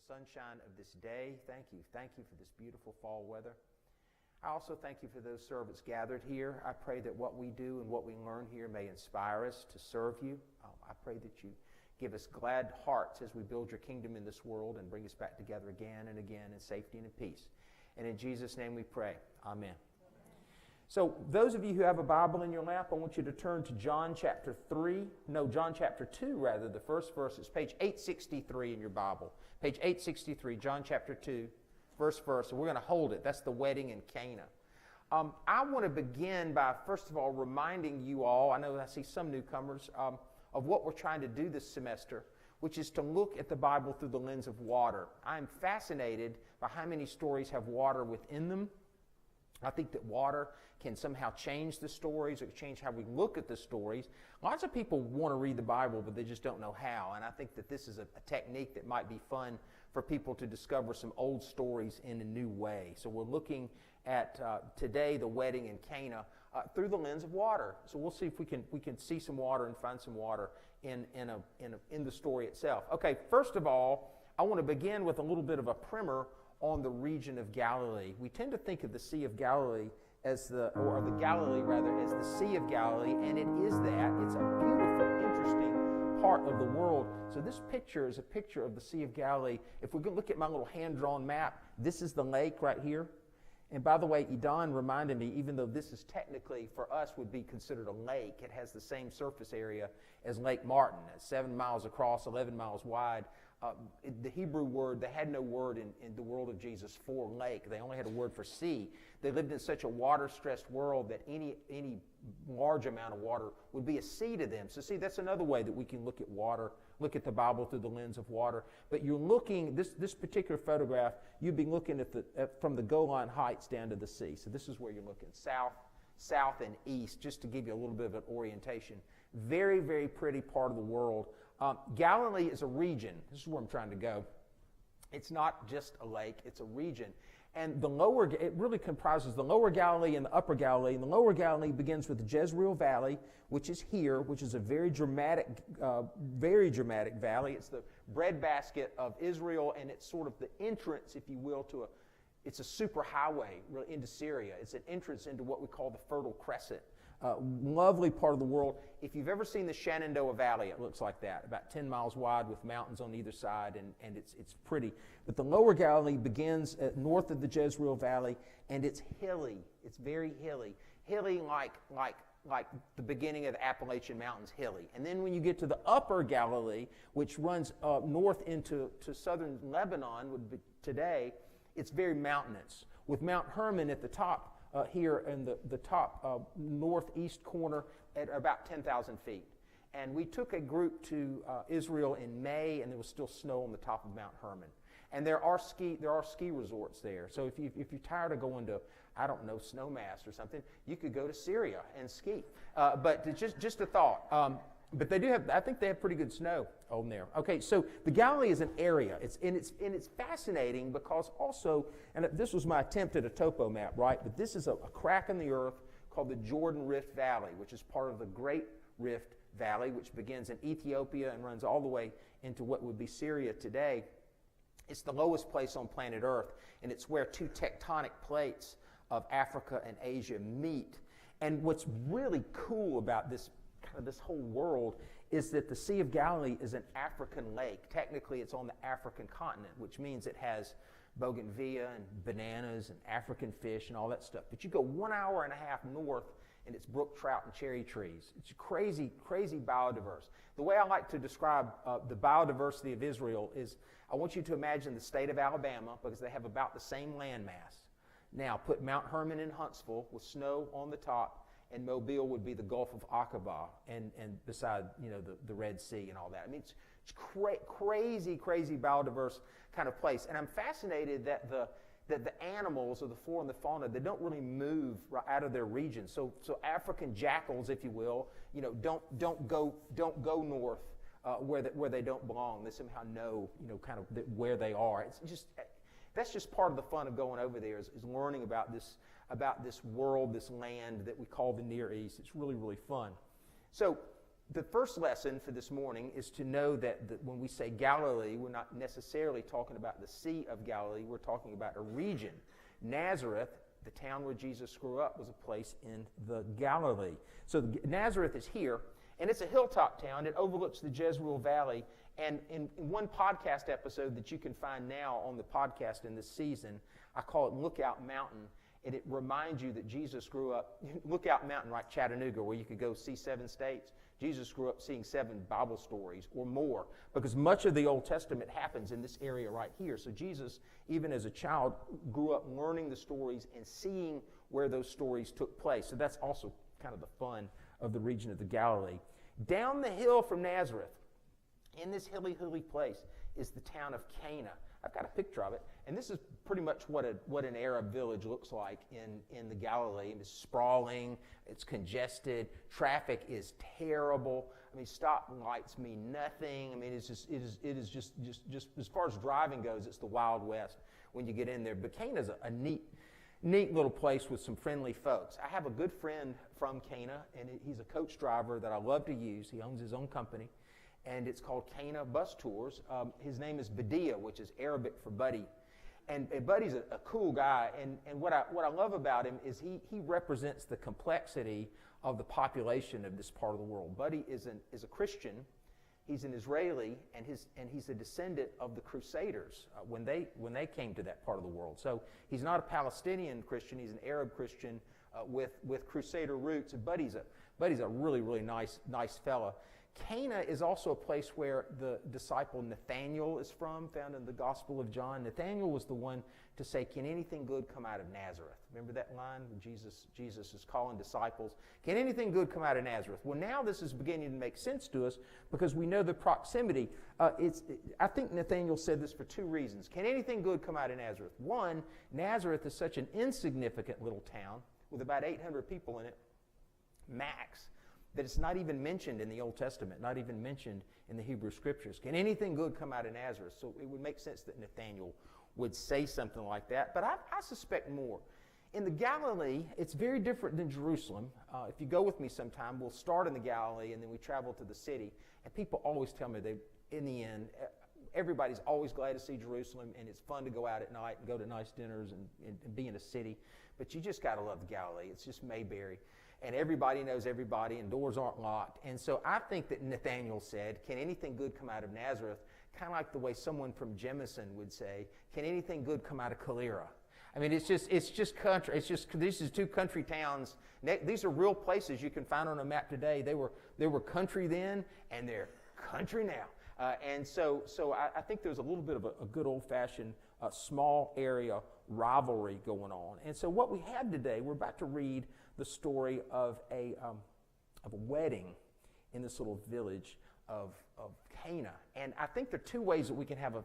sunshine of this day. Thank you. Thank you for this beautiful fall weather. I also thank you for those servants gathered here. I pray that what we do and what we learn here may inspire us to serve you. I pray that you give us glad hearts as we build your kingdom in this world and bring us back together again and again in safety and in peace. And in Jesus' name we pray. Amen. So those of you who have a Bible in your lap, I want you to turn to John chapter 2, the first verse. It's page 863 in your Bible. Page 863, John chapter 2, first verse. And we're going to hold it. That's the wedding in Cana. I want to begin by, first of all, reminding you all, I know I see some newcomers, of what we're trying to do this semester, which is to look at the Bible through the lens of water. I'm fascinated by how many stories have water within them. I think that water can somehow change the stories or change how we look at the stories. Lots of people want to read the Bible, but they just don't know how. And I think that this is a technique that might be fun for people to discover some old stories in a new way. So we're looking at today the wedding in Cana through the lens of water. So we'll see if we can see some water and find some water in the story itself. Okay, first of all, I want to begin with a little bit of a primer on the region of Galilee. We tend to think of the Sea of Galilee as the Galilee as the Sea of Galilee, and it is that. It's a beautiful, interesting part of the world. So this picture is a picture of the Sea of Galilee. If we look at my little hand-drawn map, this is the lake right here. And by the way, Edon reminded me, even though this is technically, for us, would be considered a lake, it has the same surface area as Lake Martin. It's 7 miles across, 11 miles wide. The Hebrew word, they had no word in the world of Jesus for lake. They only had a word for sea. They lived in such a water-stressed world that any large amount of water would be a sea to them. So see, that's another way that we can look at water, look at the Bible through the lens of water. But you're looking, this particular photograph, you'd be looking from the Golan Heights down to the sea. So this is where you're looking, south and east, just to give you a little bit of an orientation. Very, very pretty part of the world. Galilee is a region. This is where I'm trying to go. It's not just a lake, it's a region. And it really comprises the lower Galilee and the upper Galilee. And the lower Galilee begins with the Jericho Valley, which is here, which is a very dramatic valley. It's the breadbasket of Israel, and it's sort of the entrance, if you will, it's a super highway really into Syria. It's an entrance into what we call the Fertile Crescent. Lovely part of the world. If you've ever seen the Shenandoah Valley, it looks like that, about 10 miles wide with mountains on either side, and it's pretty. But the lower Galilee begins north of the Jericho Valley, and it's hilly. It's very hilly. Hilly like the beginning of the Appalachian Mountains, hilly. And then when you get to the upper Galilee, which runs north into southern Lebanon, would be today, it's very mountainous, with Mount Hermon at the top. Here in the top northeast corner at about 10,000 feet. And we took a group to Israel in May, and there was still snow on the top of Mount Hermon. And there are ski resorts there. So if you're tired of going to, I don't know, Snowmass or something, you could go to Syria and ski. But just a thought. But they do have, I think they have pretty good snow on there. Okay, so the Galilee is an area. It's fascinating because also, and this was my attempt at a topo map, right? But this is a crack in the earth called the Jordan Rift Valley, which is part of the Great Rift Valley, which begins in Ethiopia and runs all the way into what would be Syria today. It's the lowest place on planet Earth, and it's where two tectonic plates of Africa and Asia meet. And what's really cool about this whole world is that the Sea of Galilee is an African lake. Technically, it's on the African continent, which means it has bougainvillea and bananas and African fish and all that stuff. But you go 1.5 hours north, and it's brook trout and cherry trees. It's crazy, crazy biodiverse. The way I like to describe the biodiversity of Israel is I want you to imagine the state of Alabama, because they have about the same landmass. Now, put Mount Hermon in Huntsville with snow on the top, and Mobile would be the Gulf of Aqaba, and beside, the Red Sea and all that. I mean, it's crazy, crazy biodiverse kind of place. And I'm fascinated that the animals, or the flora and the fauna, they don't really move right out of their region. So African jackals, if you will, don't go north where they don't belong. They somehow know, kind of where they are. That's just part of the fun of going over there is learning about this world, this land that we call the Near East. It's really, really fun. So The first lesson for this morning is to know that when we say Galilee, we're not necessarily talking about the Sea of Galilee. We're talking about a region. Nazareth, the town where Jesus grew up, was a place in the Galilee. So Nazareth is here, and it's a hilltop town. It overlooks the Jezreel Valley. And in one podcast episode that you can find now on the podcast in this season, I call it Lookout Mountain. And it reminds you that Jesus grew up, Lookout Mountain, right, Chattanooga, where you could go see 7 states. Jesus grew up seeing 7 Bible stories or more, because much of the Old Testament happens in this area right here. So Jesus, even as a child, grew up learning the stories and seeing where those stories took place. So that's also kind of the fun of the region of the Galilee. Down the hill from Nazareth, in this hilly place, is the town of Cana. I've got a picture of it, and this is pretty much what an Arab village looks like in the Galilee. It's sprawling, it's congested, traffic is terrible. I mean, stop lights mean nothing. I mean, it is just as far as driving goes, it's the Wild West when you get in there. But Cana's a neat little place with some friendly folks. I have a good friend from Cana, and he's a coach driver that I love to use. He owns his own company, and it's called Cana Bus Tours. His name is Badia, which is Arabic for buddy. And Buddy's a cool guy, and what I love about him is he represents the complexity of the population of this part of the world. Buddy is a Christian. He's an Israeli, and he's a descendant of the Crusaders when they came to that part of the world. So he's not a Palestinian Christian. He's an Arab Christian with Crusader roots. And Buddy's a really nice fella. Cana is also a place where the disciple Nathanael is from, found in the Gospel of John. Nathanael was the one to say, "Can anything good come out of Nazareth?" Remember that line when Jesus is calling disciples? Can anything good come out of Nazareth? Well, now this is beginning to make sense to us because we know the proximity. I think Nathanael said this for 2 reasons. Can anything good come out of Nazareth? One, Nazareth is such an insignificant little town with about 800 people in it, max, that it's not even mentioned in the Old Testament, not even mentioned in the Hebrew Scriptures. Can anything good come out of Nazareth? So it would make sense that Nathanael would say something like that, but I suspect more. In the Galilee, it's very different than Jerusalem. If you go with me sometime, we'll start in the Galilee and then we travel to the city, and people always tell me in the end, everybody's always glad to see Jerusalem, and it's fun to go out at night and go to nice dinners and be in a city, but you just got to love the Galilee. It's just Mayberry. And everybody knows everybody, and doors aren't locked. And so I think that Nathanael said, can anything good come out of Nazareth? Kind of like the way someone from Jemison would say, can anything good come out of Calera? I mean, it's just country. These are 2 country towns. These are real places you can find on a map today. They were country then, and they're country now. And so I think there's a little bit of a good old-fashioned small area rivalry going on. And so what we have today, we're about to read the story of a wedding in this little village of Cana. And I think there are 2 ways that we can have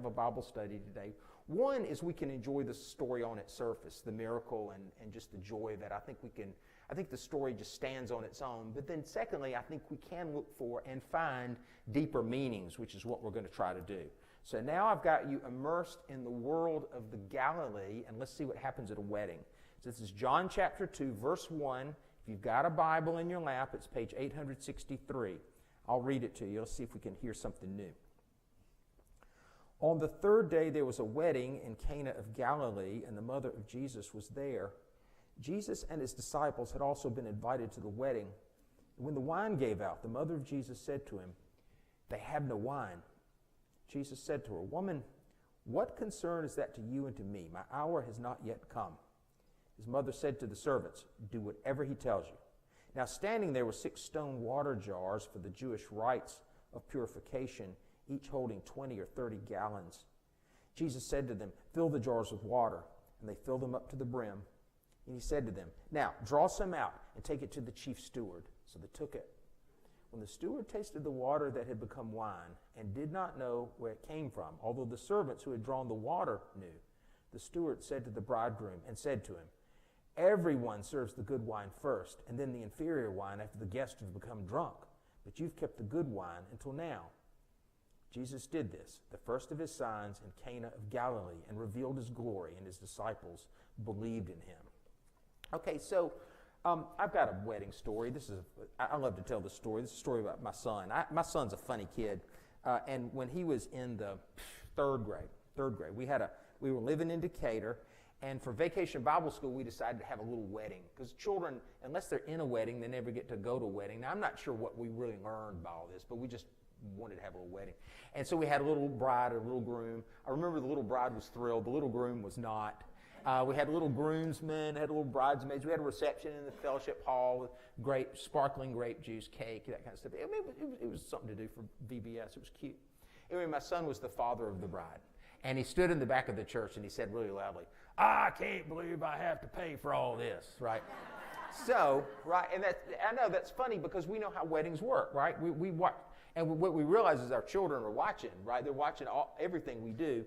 a Bible study today. One is we can enjoy the story on its surface, the miracle and just the joy of it. I think the story just stands on its own. But then secondly, I think we can look for and find deeper meanings, which is what we're going to try to do. So now I've got you immersed in the world of the Galilee, and let's see what happens at a wedding. So this is John chapter 2, verse 1. If you've got a Bible in your lap, it's page 863. I'll read it to you. Let's see if we can hear something new. On the 3rd day, there was a wedding in Cana of Galilee, and the mother of Jesus was there. Jesus and his disciples had also been invited to the wedding. When the wine gave out, the mother of Jesus said to him, "They have no wine." Jesus said to her, "Woman, what concern is that to you and to me? My hour has not yet come." His mother said to the servants, "Do whatever he tells you." Now standing there were 6 stone water jars for the Jewish rites of purification, each holding 20 or 30 gallons. Jesus said to them, "Fill the jars with water." And they filled them up to the brim. And he said to them, "Now draw some out and take it to the chief steward." So they took it. When the steward tasted the water that had become wine and did not know where it came from, although the servants who had drawn the water knew, the steward said to the bridegroom and said to him, "Everyone serves the good wine first, and then the inferior wine after the guests have become drunk. But you've kept the good wine until now." Jesus did this, the first of his signs in Cana of Galilee, and revealed his glory, and his disciples believed in him. Okay, so I've got a wedding story. I love to tell this story. This is a story about my son. My son's a funny kid, and when he was in the third grade, we were living in Decatur, and for Vacation Bible School, we decided to have a little wedding, because children, unless they're in a wedding, they never get to go to a wedding. Now, I'm not sure what we really learned by all this, but we just wanted to have a little wedding. And so we had a little bride, a little groom. I remember the little bride was thrilled. The little groom was not. We had little groomsmen, had little bridesmaids. We had a reception in the fellowship hall with sparkling grape juice, cake, that kind of stuff. It was something to do for VBS. It was cute. Anyway, my son was the father of the bride. And he stood in the back of the church and he said really loudly, "I can't believe I have to pay for all this," right? So, right, and I know that's funny because we know how weddings work, right? We watch, and what we realize is our children are watching, right? They're watching everything we do.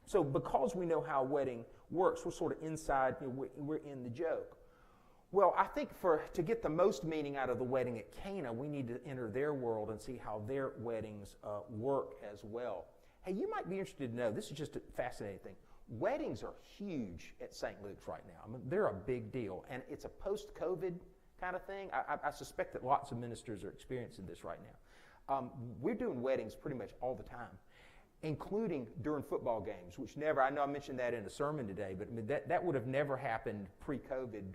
So because we know how a wedding works, we're sort of inside, we're in the joke. Well, I think to get the most meaning out of the wedding at Cana, we need to enter their world and see how their weddings work as well. Hey, you might be interested to know, this is just a fascinating thing. Weddings are huge at St. Luke's right now. I mean, they're a big deal, and it's a post-COVID kind of thing. I suspect that lots of ministers are experiencing this right now. We're doing weddings pretty much all the time, including during football games, which I know I mentioned that in a sermon today, but I mean, that would have never happened pre-COVID.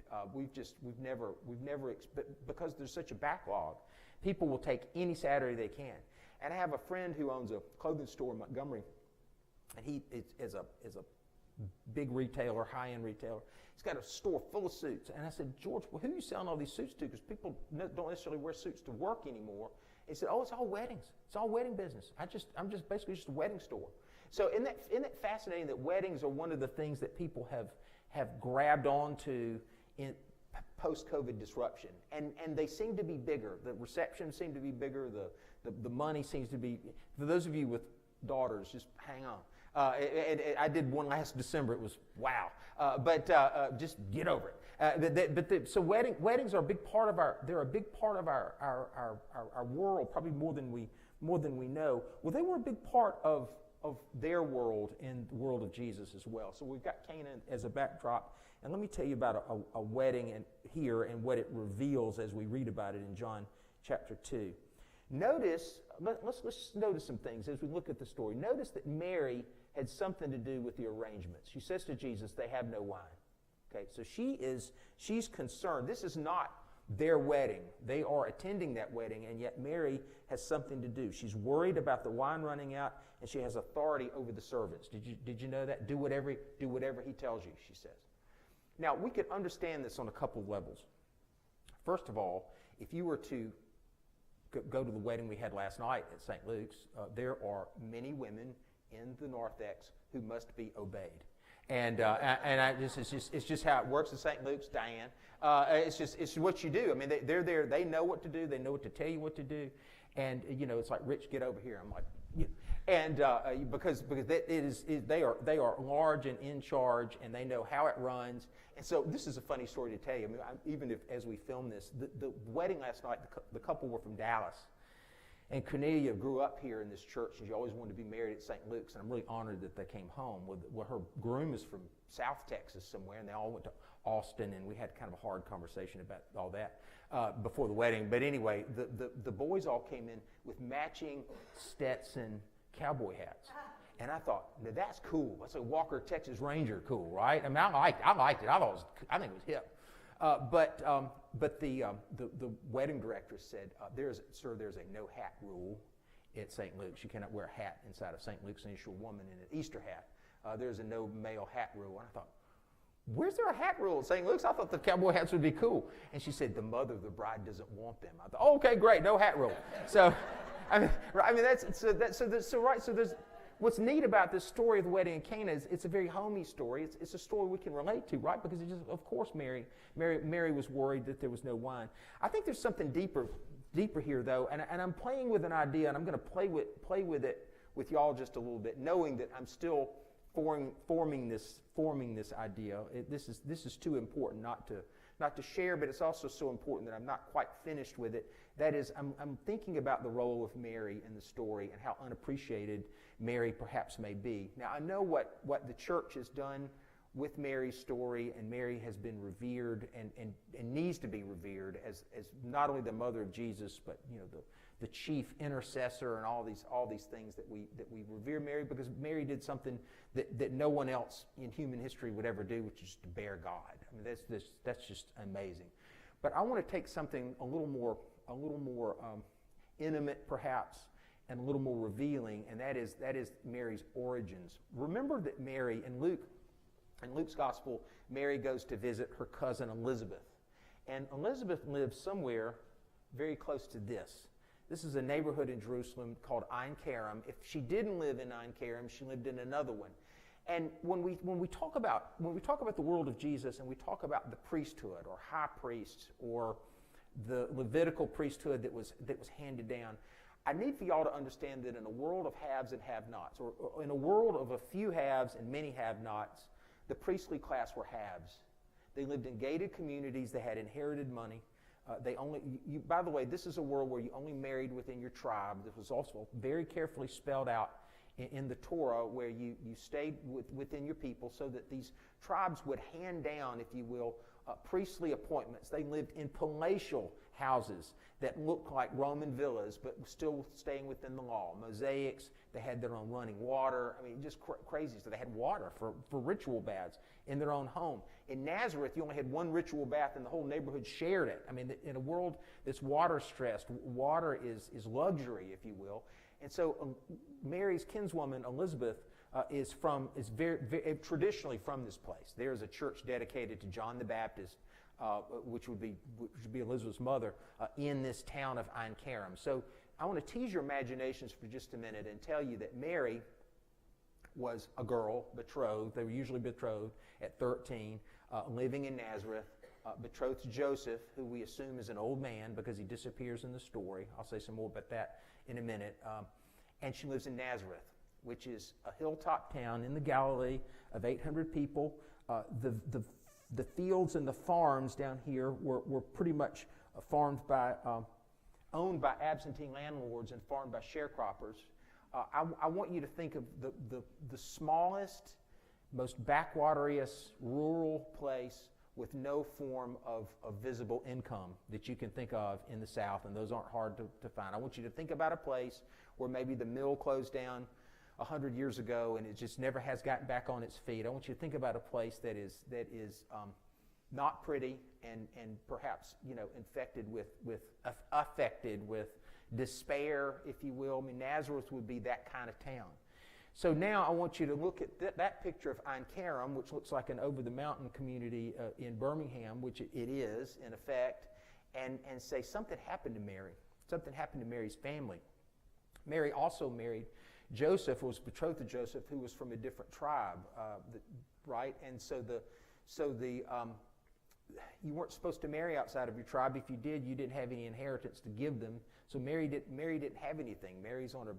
Because there's such a backlog, people will take any Saturday they can. And I have a friend who owns a clothing store in Montgomery, and he is a big retailer, high-end retailer. He's got a store full of suits. And I said, "George, well, who are you selling all these suits to? Because people don't necessarily wear suits to work anymore." He said, "Oh, it's all weddings. It's all wedding business. I'm just basically just a wedding store." So isn't that fascinating that weddings are one of the things that people have grabbed onto in post-COVID disruption, and they seem to be bigger. The receptions seem to be bigger. The money seems to be. For those of you with daughters, just hang on. I did one last December. It was wow. But just get over it. So weddings are a big part of they're a big part of our world, probably more than we know. Well, they were a big part of their world and the world of Jesus as well. So we've got Cana as a backdrop. And let me tell you about a wedding here and what it reveals as we read about it in John chapter 2. Let's notice some things as we look at the story. Notice that Mary had something to do with the arrangements. She says to Jesus, "They have no wine." Okay, so she's concerned. This is not their wedding. They are attending that wedding, and yet Mary has something to do. She's worried about the wine running out, and she has authority over the servants. Did you know that? Do whatever he tells you, she says. Now, we could understand this on a couple of levels. First of all, if you were to go to the wedding we had last night at St. Luke's, there are many women in the narthex who must be obeyed. It's just how it works at St. Luke's, Diane. It's what you do. I mean, they're there. They know what to do. They know what to tell you what to do. And it's like, "Rich, get over here." I'm like, yeah. And because they are large and in charge, and they know how it runs. And so this is a funny story to tell you. I mean, even as we film this, the wedding last night, the couple were from Dallas. And Cornelia grew up here in this church, and she always wanted to be married at St. Luke's, and I'm really honored that they came home. Well, her groom is from South Texas somewhere, and they all went to Austin, and we had kind of a hard conversation about all that before the wedding. But anyway, the boys all came in with matching Stetson cowboy hats. And I thought, now that's cool. That's a Walker Texas Ranger cool, right? I mean, I liked it. I think it was hip. But the wedding director said, there's a no hat rule at St. Luke's. You cannot wear a hat inside of St. Luke's unless you're a woman in an Easter hat. There's a no male hat rule. And I thought, where's there a hat rule at St. Luke's? I thought the cowboy hats would be cool. And she said, the mother of the bride doesn't want them. I thought, oh, okay, great, no hat rule. So, there's. What's neat about this story of the wedding in Cana is it's a very homey story. It's a story we can relate to, right? Because of course, Mary was worried that there was no wine. I think there's something deeper here, though, and I'm playing with an idea, and I'm going to play with it with y'all just a little bit, knowing that I'm still forming this idea. This is too important not to share, but it's also so important that I'm not quite finished with it. That is, I'm thinking about the role of Mary in the story and how unappreciated Mary perhaps may be. Now, I know what the church has done with Mary's story, and Mary has been revered and needs to be revered as not only the mother of Jesus, but the chief intercessor and all these things that we revere Mary, because Mary did something that no one else in human history would ever do, which is to bear God. I mean, that's just amazing. But I want to take something a little more intimate, perhaps, and a little more revealing, and that is Mary's origins. Remember that Mary, in Luke's gospel, Mary goes to visit her cousin Elizabeth. And Elizabeth lived somewhere very close to this. This is a neighborhood in Jerusalem called Ein Kerem. If she didn't live in Ein Kerem, she lived in another one. And when we talk about the world of Jesus, and we talk about the priesthood or high priests or the Levitical priesthood that was handed down, I need for y'all to understand that in a world of haves and have-nots, or in a world of a few haves and many have-nots, the priestly class were haves. They lived in gated communities. They had inherited money. By the way, this is a world where you only married within your tribe. This was also very carefully spelled out in the Torah, where you stayed within your people, so that these tribes would hand down, if you will, priestly appointments. They lived in palatial houses that looked like Roman villas, but still staying within the law. Mosaics, they had their own running water. I mean, just crazy. So they had water for ritual baths in their own home. In Nazareth, you only had one ritual bath, and the whole neighborhood shared it. I mean, in a world that's water-stressed, water is luxury, if you will. And so Mary's kinswoman, Elizabeth, is very traditionally from this place. There is a church dedicated to John the Baptist, which would be Elizabeth's mother, in this town of Ein Kerem. So I want to tease your imaginations for just a minute and tell you that Mary was a girl, betrothed. They were usually betrothed at 13, living in Nazareth, betrothed to Joseph, who we assume is an old man because he disappears in the story. I'll say some more about that in a minute. And she lives in Nazareth, which is a hilltop town in the Galilee of 800 people. The fields and the farms down here were pretty much owned by absentee landlords and farmed by sharecroppers. I want you to think of the smallest, most backwateriest rural place with no form of visible income that you can think of in the South, and those aren't hard to find. I want you to think about a place where maybe the mill closed down 100 years ago and it just never has gotten back on its feet. I want you to think about a place that is not pretty and perhaps affected with despair, if you will. I mean, Nazareth would be that kind of town. So now I want you to look at that picture of Ein Kerem, which looks like an over-the-mountain community in Birmingham, which it is, in effect, and say something happened to Mary. Something happened to Mary's family. Mary also married Joseph, was betrothed to Joseph, who was from a different tribe, right? And so you weren't supposed to marry outside of your tribe. If you did, you didn't have any inheritance to give them. So Mary didn't have anything. Mary's on her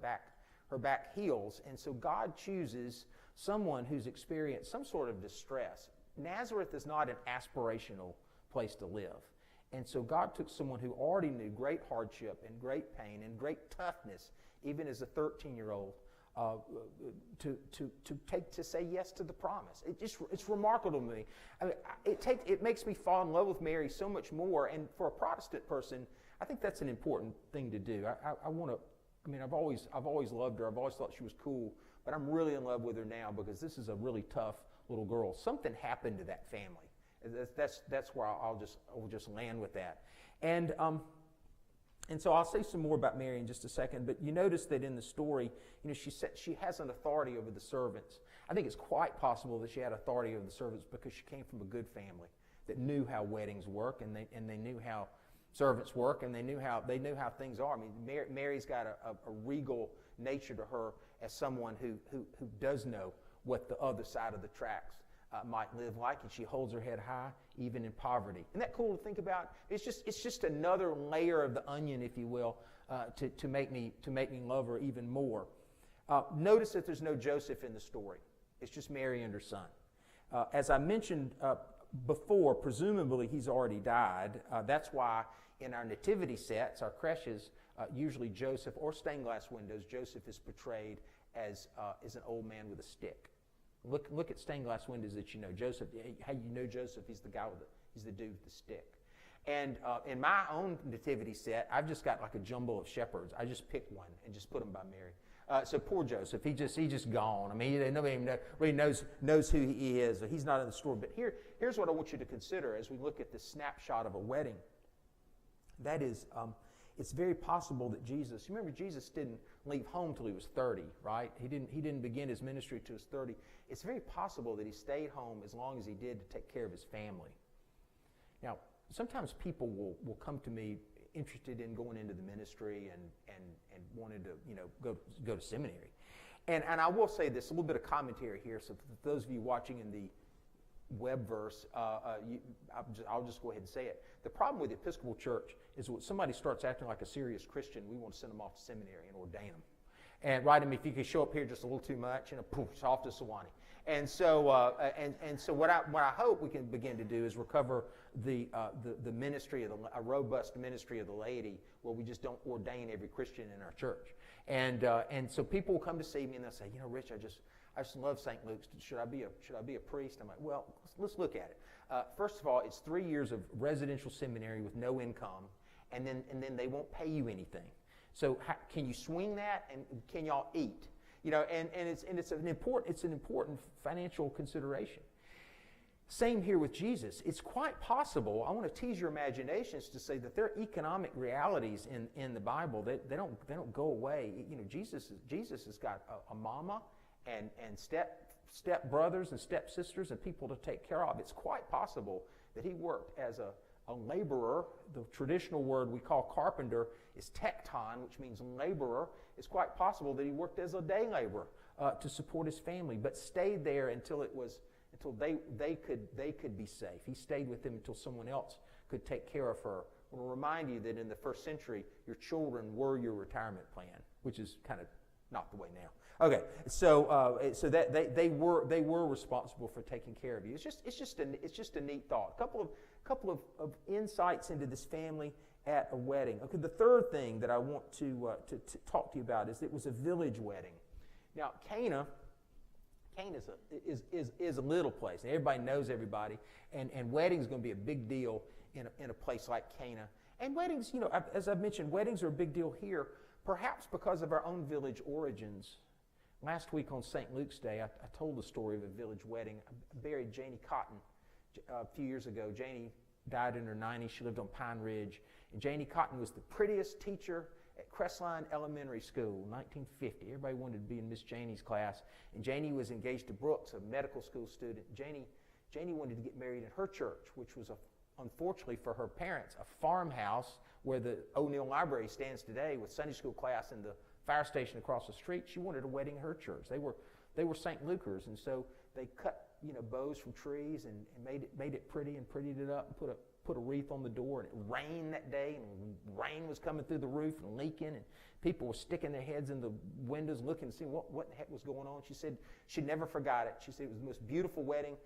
back heels. And so God chooses someone who's experienced some sort of distress. Nazareth is not an aspirational place to live. And so God took someone who already knew great hardship and great pain and great toughness, even as a 13-year-old, to say yes to the promise. It's remarkable to me. I mean, it makes me fall in love with Mary so much more. And for a Protestant person, I think that's an important thing to do. I've always loved her. I've always thought she was cool, but I'm really in love with her now because this is a really tough little girl. Something happened to that family. That's where I'll just land with that. And so I'll say some more about Mary in just a second, but you notice that in the story, she has an authority over the servants. I think it's quite possible that she had authority over the servants because she came from a good family that knew how weddings work, and they knew how servants work, and they knew how things are. I mean, Mary's got a regal nature to her as someone who does know what the other side of the tracks might live like, and she holds her head high even in poverty. Isn't that cool to think about? It's just another layer of the onion, if you will, to make me love her even more. Notice that there's no Joseph in the story. It's just Mary and her son. As I mentioned before, presumably he's already died. That's why in our nativity sets, our creches, usually Joseph, or stained glass windows, Joseph is portrayed as an old man with a stick. Look at stained glass windows that you know. Joseph, how you know Joseph? He's the guy he's the dude with the stick. And in my own nativity set, I've just got like a jumble of shepherds. I just picked one and just put them by Mary. So poor Joseph, he just gone. I mean, nobody even really knows who he is. He's not in the story. But here's what I want you to consider as we look at the snapshot of a wedding. That is, it's very possible that Jesus. Remember, Jesus didn't leave home till he was 30, right? He didn't begin his ministry till he was 30. It's very possible that he stayed home as long as he did to take care of his family. Now, sometimes people will come to me interested in going into the ministry and wanted to, go to seminary. And I will say this, a little bit of commentary here. So for those of you watching in the web verse, I'll just go ahead and say it. The problem with the Episcopal Church is when somebody starts acting like a serious Christian, we want to send them off to seminary and ordain them. And write them, if you can show up here just a little too much, poof, it's off to Sewanee. And so, so what I hope we can begin to do is recover the ministry of a robust ministry of the laity, where we just don't ordain every Christian in our church. And so people will come to see me and they'll say, Rich, I just love St. Luke's. Should I be a priest? I'm like, well, let's look at it. First of all, it's 3 years of residential seminary with no income, and then they won't pay you anything. So can you swing that, and can y'all eat? And it's an important financial consideration. Same here with Jesus. It's quite possible. I want to tease your imaginations to say that there are economic realities in the Bible that they don't go away. Jesus has got a mama and step brothers and step sisters and people to take care of. It's quite possible that he worked as a laborer. The traditional word we call carpenter is tekton, which means laborer. It's quite possible that he worked as a day laborer to support his family, but stayed there until they could be safe. He stayed with them until someone else could take care of her. I want to remind you that in the first century, your children were your retirement plan, which is kind of not the way now. Okay, so that they were responsible for taking care of you. It's just a neat thought. A couple of insights into this family at a wedding. Okay, the third thing that I want to talk to you about is it was a village wedding. Now, Cana is a little place. Everybody knows everybody, and weddings are going to be a big deal in a place like Cana. And weddings, as I've mentioned, weddings are a big deal here, perhaps because of our own village origins. Last week on St. Luke's Day, I told the story of a village wedding. I buried Janie Cotton a few years ago. Janie died in her 90s. She lived on Pine Ridge. And Janie Cotton was the prettiest teacher at Crestline Elementary School, 1950. Everybody wanted to be in Miss Janie's class. And Janie was engaged to Brooks, a medical school student. Janie wanted to get married in her church, which was, unfortunately for her parents, a farmhouse where the O'Neill Library stands today with Sunday school class and the fire station across the street. She wanted a wedding in her church. They were St. Lukers, and so they cut bows from trees and made it pretty and prettied it up and put a wreath on the door. And it rained that day, and rain was coming through the roof and leaking, and people were sticking their heads in the windows looking to see what the heck was going on. She said she never forgot it. She said it was the most beautiful wedding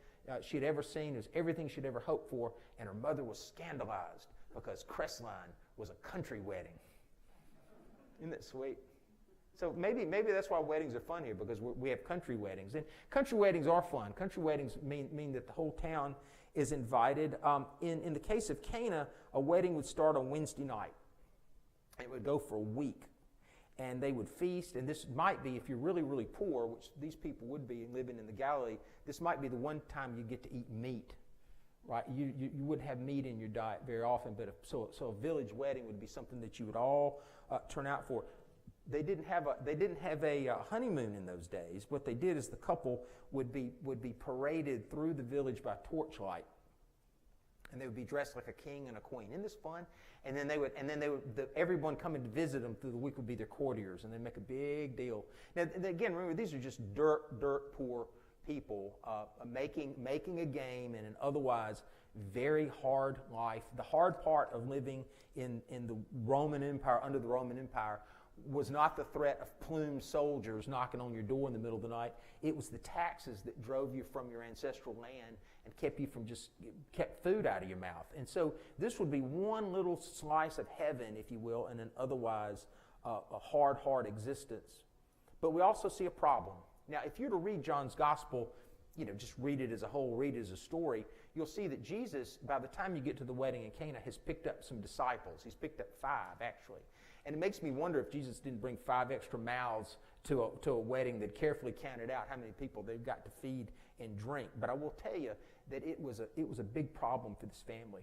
she'd ever seen. It was everything she'd ever hoped for, and her mother was scandalized because Crestline was a country wedding. Isn't that sweet? So maybe that's why weddings are fun here, because we have country weddings. And country weddings are fun. Country weddings mean that the whole town is invited. In the case of Cana, a wedding would start on Wednesday night. It would go for a week. And they would feast, and this might be, if you're really, really poor, which these people would be living in the Galilee, this might be the one time you get to eat meat. Right? You wouldn't have meat in your diet very often, but so a village wedding would be something that you would all turn out for. They didn't have a honeymoon in those days. What they did is the couple would be paraded through the village by torchlight, and they would be dressed like a king and a queen. Isn't this fun? And then everyone coming to visit them through the week would be their courtiers, and they'd make a big deal. Now again, remember, these are just dirt poor people making a game in an otherwise very hard life. The hard part of living in the Roman Empire, under the Roman Empire, was not the threat of plumed soldiers knocking on your door in the middle of the night. It was the taxes that drove you from your ancestral land and kept food out of your mouth. And so this would be one little slice of heaven, if you will, in an otherwise a hard existence. But we also see a problem. Now, if you were to read John's Gospel just read it as a whole, read it as a story, you'll see that Jesus, by the time you get to the wedding in Cana, has picked up some disciples. He's picked up 5, actually. And it makes me wonder if Jesus didn't bring 5 extra mouths to a wedding that carefully counted out how many people they've got to feed and drink. But I will tell you that it was a big problem for this family,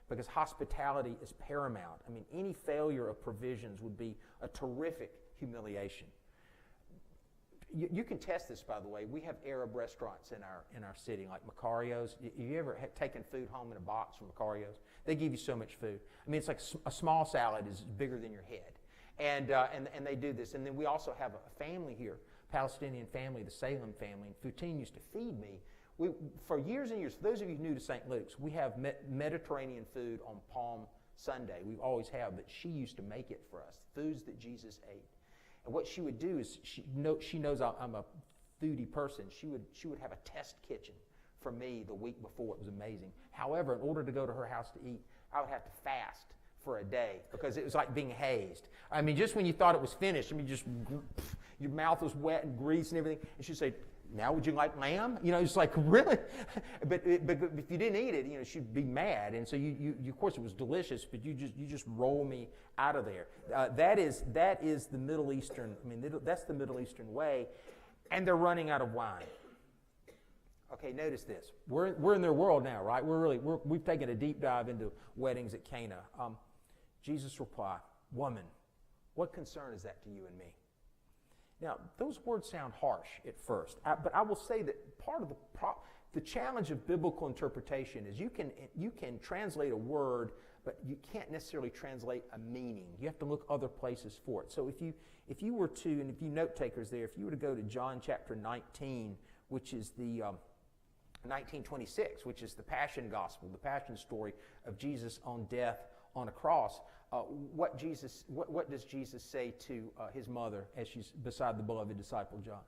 because hospitality is paramount. I mean, any failure of provisions would be a terrific humiliation. You can test this, by the way. We have Arab restaurants in our city, like Macario's. You ever taken food home in a box from Macario's? They give you so much food. I mean, it's like a small salad is bigger than your head. And they do this. And then we also have a family here, Palestinian family, the Salem family. And Futine used to feed me. For years and years, for those of you new to St. Luke's, we have Mediterranean food on Palm Sunday. We've always have, but she used to make it for us, foods that Jesus ate. And what she would do is, she knows I'm a foodie person. She would have a test kitchen for me the week before. It was amazing. However, in order to go to her house to eat, I would have to fast for a day, because it was like being hazed. I mean, just when you thought it was finished, your mouth was wet and grease and everything, and she'd say, "Now would you like lamb?" It's like, really? But if you didn't eat it, she'd be mad. And so you of course, it was delicious, but you just roll me out of there. That is the Middle Eastern. I mean, that's the Middle Eastern way, and they're running out of wine. Okay, notice this. We're in their world now, right? We've taken a deep dive into weddings at Cana. Jesus replied, "Woman, what concern is that to you and me?" Now, those words sound harsh at first, but I will say that part of the challenge of biblical interpretation is you can translate a word, but you can't necessarily translate a meaning. You have to look other places for it. So if you were to, and if you note takers there, if you were to go to John chapter 19, which is the 1926, which is the Passion Gospel, the Passion story of Jesus on death on a cross. What does Jesus say to his mother as she's beside the beloved disciple John?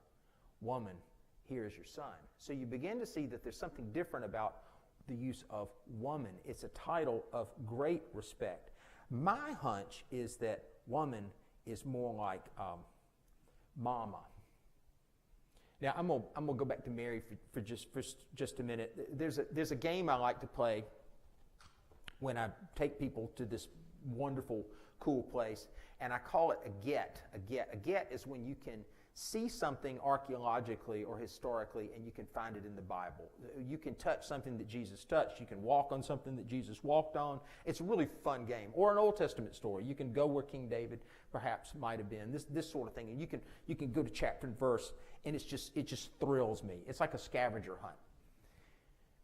"Woman, here is your son." So you begin to see that there's something different about the use of woman. It's a title of great respect. My hunch is that woman is more like mama. Now I'm gonna go back to Mary for just a minute. There's a game I like to play when I take people to this wonderful, cool place, and I call it a get. A get is when you can see something archaeologically or historically, and you can find it in the Bible. You can touch something that Jesus touched. You can walk on something that Jesus walked on. It's a really fun game. Or an Old Testament story. You can go where King David perhaps might have been. This sort of thing. And you can go to chapter and verse, and it just thrills me. It's like a scavenger hunt.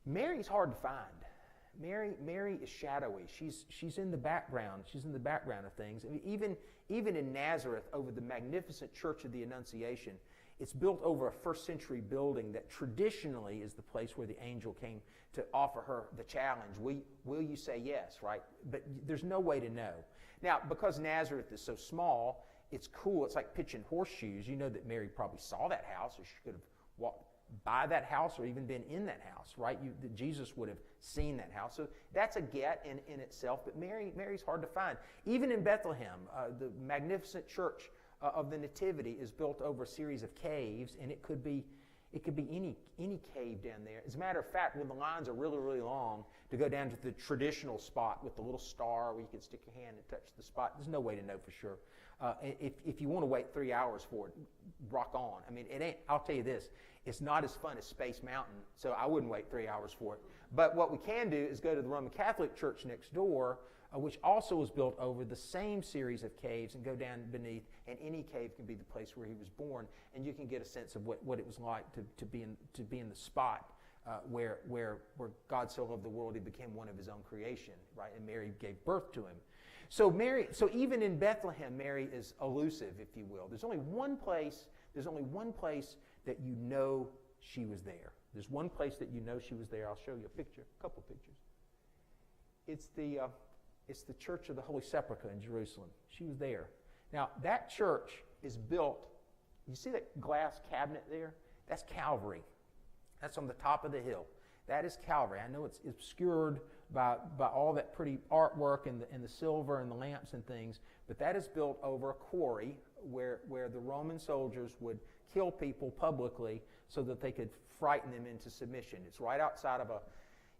Mary's hard to find. Mary is shadowy. She's in the background. She's in the background of things. I mean, even in Nazareth, over the magnificent Church of the Annunciation, it's built over a first-century building that traditionally is the place where the angel came to offer her the challenge. Will you say yes, right? But there's no way to know. Now, because Nazareth is so small, it's cool. It's like pitching horseshoes. You know that Mary probably saw that house, or she could have walked by that house or even been in that house, right? Jesus would have seen that house. So that's a get in itself, but Mary's hard to find. Even in Bethlehem, the magnificent church of the Nativity is built over a series of caves, and it could be any cave down there. As a matter of fact, when the lines are really, really long to go down to the traditional spot with the little star where you can stick your hand and touch the spot, there's no way to know for sure. If you want to wait 3 hours for it, rock on. I mean, it ain't. I'll tell you this. It's not as fun as Space Mountain, so I wouldn't wait 3 hours for it. But what we can do is go to the Roman Catholic Church next door, which also was built over the same series of caves, and go down beneath, and any cave can be the place where he was born, and you can get a sense of what it was like to be in the spot where God so loved the world he became one of his own creation, right? And Mary gave birth to him. So even in Bethlehem, Mary is elusive, if you will. There's only one place that you know she was there. There's one place that you know she was there. I'll show you a couple pictures. It's the Church of the Holy Sepulchre in Jerusalem. She was there. Now, that church is built, you see that glass cabinet there? That's Calvary. That's on the top of the hill. That is Calvary. I know it's obscured by all that pretty artwork and the silver and the lamps and things, but that is built over a quarry where the Roman soldiers would kill people publicly so that they could frighten them into submission. It's right outside of a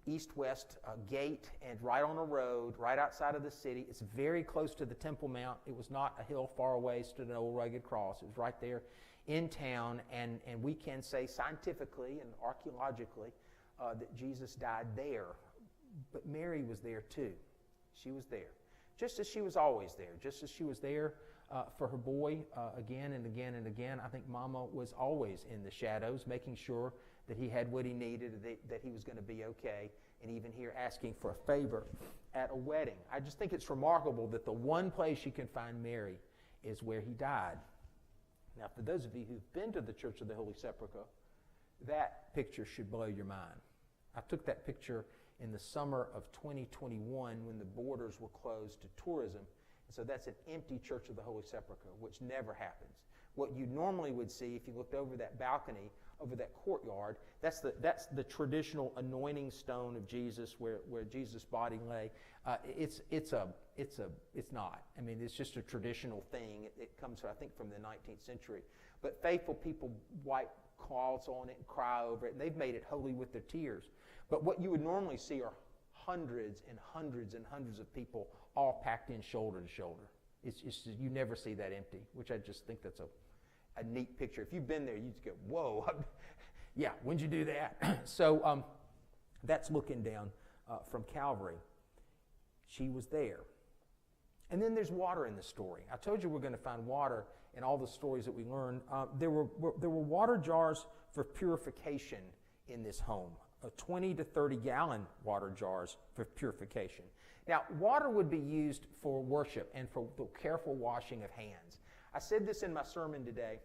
east-west gate and right on a road, right outside of the city. It's very close to the Temple Mount. It was not a hill far away, stood an old rugged cross. It was right there in town, and we can say scientifically and archaeologically that Jesus died there. But Mary was there too. She was there. Just as she was always there. Just as she was there for her boy again and again and again. I think Mama was always in the shadows, making sure that he had what he needed, that he was going to be okay, and even here asking for a favor at a wedding. I just think it's remarkable that the one place you can find Mary is where he died. Now, for those of you who've been to the Church of the Holy Sepulchre, that picture should blow your mind. I took that picture in the summer of 2021 when the borders were closed to tourism. And so that's an empty Church of the Holy Sepulchre, which never happens. What you normally would see if you looked over that balcony, over that courtyard, that's the traditional anointing stone of Jesus where Jesus' body lay. It's not. I mean, it's just a traditional thing. It comes, I think, from the 19th century. But faithful people wipe cloths on it and cry over it, and they've made it holy with their tears. But what you would normally see are hundreds and hundreds and hundreds of people all packed in shoulder to shoulder. It's you never see that empty, which I just think that's a neat picture. If you've been there, you just go, whoa, yeah, when'd you do that? So that's looking down from Calvary. She was there. And then there's water in the story. I told you we're going to find water in all the stories that we learned. There were water jars for purification in this home, 20 to 30 gallon water jars for purification. Now, water would be used for worship and for the careful washing of hands. I said this in my sermon today.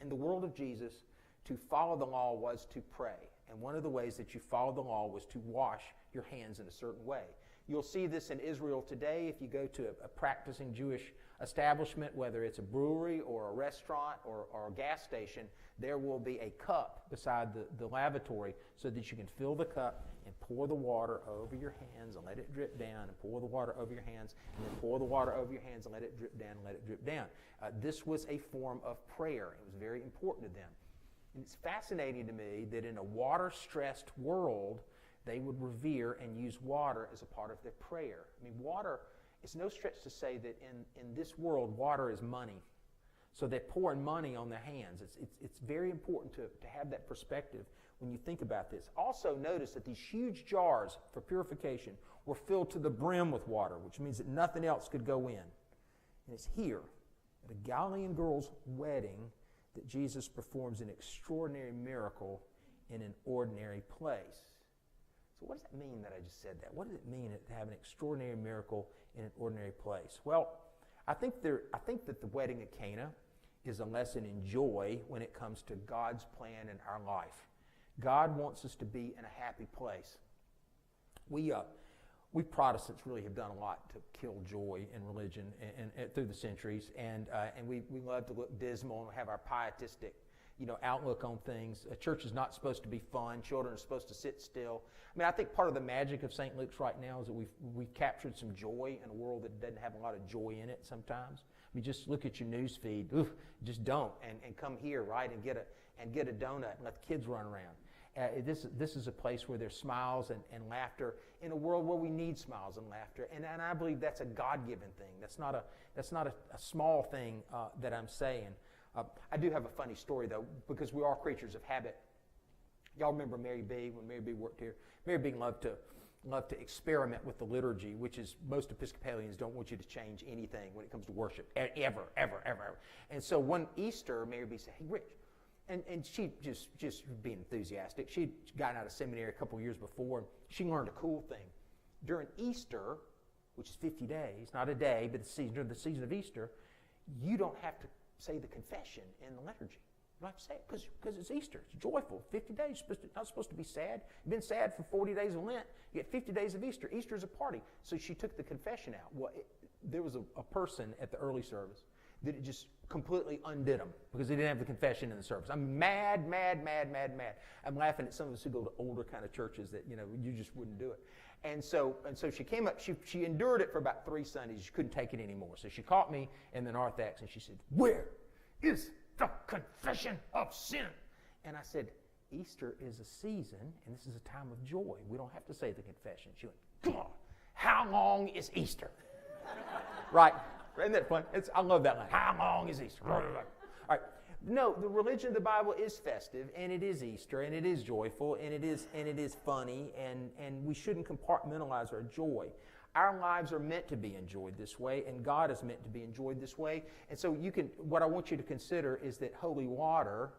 In the world of Jesus, to follow the law was to pray. And one of the ways that you follow the law was to wash your hands in a certain way. You'll see this in Israel today if you go to a practicing Jewish establishment, whether it's a brewery or a restaurant or a gas station, there will be a cup beside the lavatory so that you can fill the cup and pour the water over your hands and let it drip down, and pour the water over your hands, and then pour the water over your hands and let it drip down and let it drip down. This was a form of prayer. It was very important to them. And it's fascinating to me that in a water-stressed world, they would revere and use water as a part of their prayer. I mean, water, it's no stretch to say that in this world, water is money. So they're pouring money on their hands. It's very important to have that perspective when you think about this. Also notice that these huge jars for purification were filled to the brim with water, which means that nothing else could go in. And it's here, at a Galilean girl's wedding, that Jesus performs an extraordinary miracle in an ordinary place. So what does that mean that I just said that? What does it mean to have an extraordinary miracle in an ordinary place? Well, I think that the wedding at Cana is a lesson in joy when it comes to God's plan in our life. God wants us to be in a happy place. We Protestants really have done a lot to kill joy in religion and through the centuries, and we love to look dismal and have our pietistic, outlook on things. A church is not supposed to be fun. Children are supposed to sit still. I mean, I think part of the magic of St. Luke's right now is that we've captured some joy in a world that doesn't have a lot of joy in it sometimes. I mean, just look at your news feed. Just don't, and come here, right, and get a donut and let the kids run around. This is a place where there's smiles and laughter in a world where we need smiles and laughter, and I believe that's a God-given thing. That's not a small thing that I'm saying. I do have a funny story though, because we are creatures of habit. Y'all remember Mary B. when Mary B. worked here? Mary B. loved to experiment with the liturgy, which is most Episcopalians don't want you to change anything when it comes to worship ever. And so one Easter, Mary B. said, "Hey, Rich." And she just being enthusiastic. She'd gotten out of seminary a couple years before, and she learned a cool thing. During Easter, which is 50 days, not a day, but during the season of Easter, you don't have to say the confession in the liturgy. You don't have to say it because it's Easter. It's joyful. 50 days, not supposed to be sad. You've been sad for 40 days of Lent. You get 50 days of Easter. Easter is a party. So she took the confession out. Well, there was a person at the early service that it just completely undid them because they didn't have the confession in the service. I'm mad. I'm laughing at some of us who go to older kind of churches that, you just wouldn't do it. And so she came up, she endured it for about 3 Sundays. She couldn't take it anymore. So she caught me in the narthex and she said, "Where is the confession of sin?" And I said, Easter is a season, and this is a time of joy. We don't have to say the confession. She went, come on, how long is Easter? Right? Isn't that fun? I love that line. How long is Easter? All right. No, the religion of the Bible is festive, and it is Easter, and it is joyful, and it is funny, and we shouldn't compartmentalize our joy. Our lives are meant to be enjoyed this way, and God is meant to be enjoyed this way. And so what I want you to consider is that holy water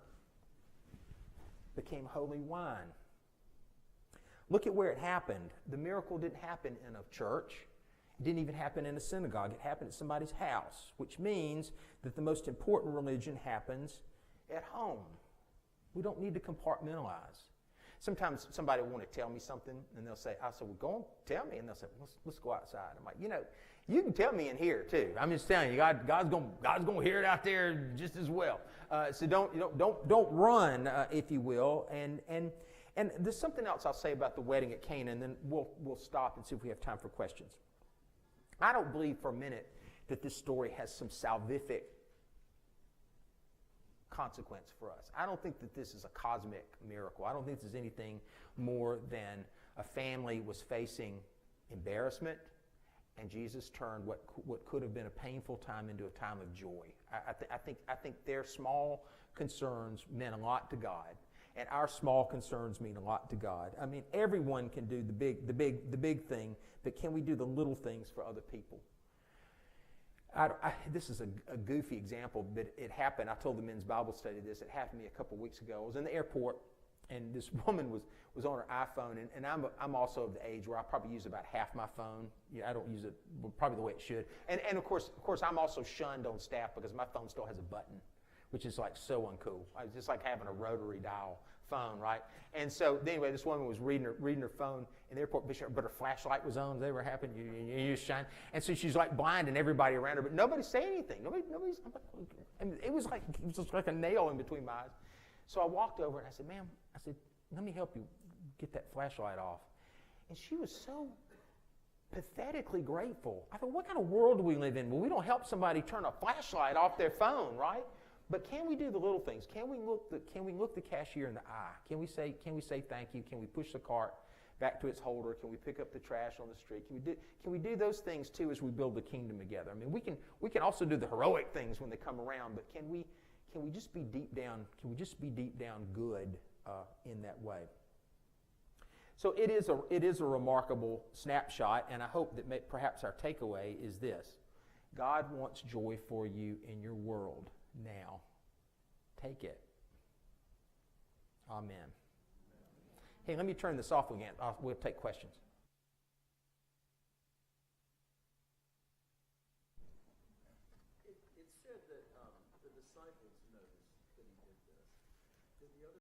became holy wine. Look at where it happened. The miracle didn't happen in a church. It didn't even happen in a synagogue. It happened at somebody's house, which means that the most important religion happens at home. We don't need to compartmentalize. Sometimes somebody will want to tell me something, and they'll say, well, go on, tell me. And they'll say, let's go outside. I'm like, you can tell me in here, too. I'm just telling you, God's going to hear it out there just as well. So don't run, if you will. And there's something else I'll say about the wedding at Cana, and then we'll stop and see if we have time for questions. I don't believe for a minute that this story has some salvific consequence for us. I don't think that this is a cosmic miracle. I don't think there's anything more than a family was facing embarrassment, and Jesus turned what could have been a painful time into a time of joy. I think their small concerns meant a lot to God, and our small concerns mean a lot to God. I mean, everyone can do the big thing, but can we do the little things for other people? This is a goofy example, but it happened. I told the men's Bible study this. It happened to me a couple weeks ago. I was in the airport, and this woman was on her iPhone, and I'm also of the age where I probably use about half my phone. I don't use it probably the way it should. And of course, I'm also shunned on staff because my phone still has a button, which is like so uncool. It's just like having a rotary dial phone, right? And so anyway, this woman was reading her phone in the airport, but her flashlight was on. They were happy. You shine. And so she's like blinding everybody around her, but nobody's saying anything. Nobody's. It was just like a nail in between my eyes. So I walked over and I said, "Ma'am," I said, "let me help you get that flashlight off." And she was so pathetically grateful. I thought, what kind of world do we live in where we don't help somebody turn a flashlight off their phone, right? But can we do the little things? Can we look the cashier in the eye? Can we say thank you? Can we push the cart back to its holder? Can we pick up the trash on the street? Can we do those things too as we build the kingdom together? I mean, we can also do the heroic things when they come around, but can we just be deep down? Can we just be deep down good in that way? So it is a remarkable snapshot, and I hope that perhaps our takeaway is this: God wants joy for you in your world. Now, take it. Amen. Hey, let me turn this off again. We'll take questions. It said that the disciples noticed that he did this. Did the other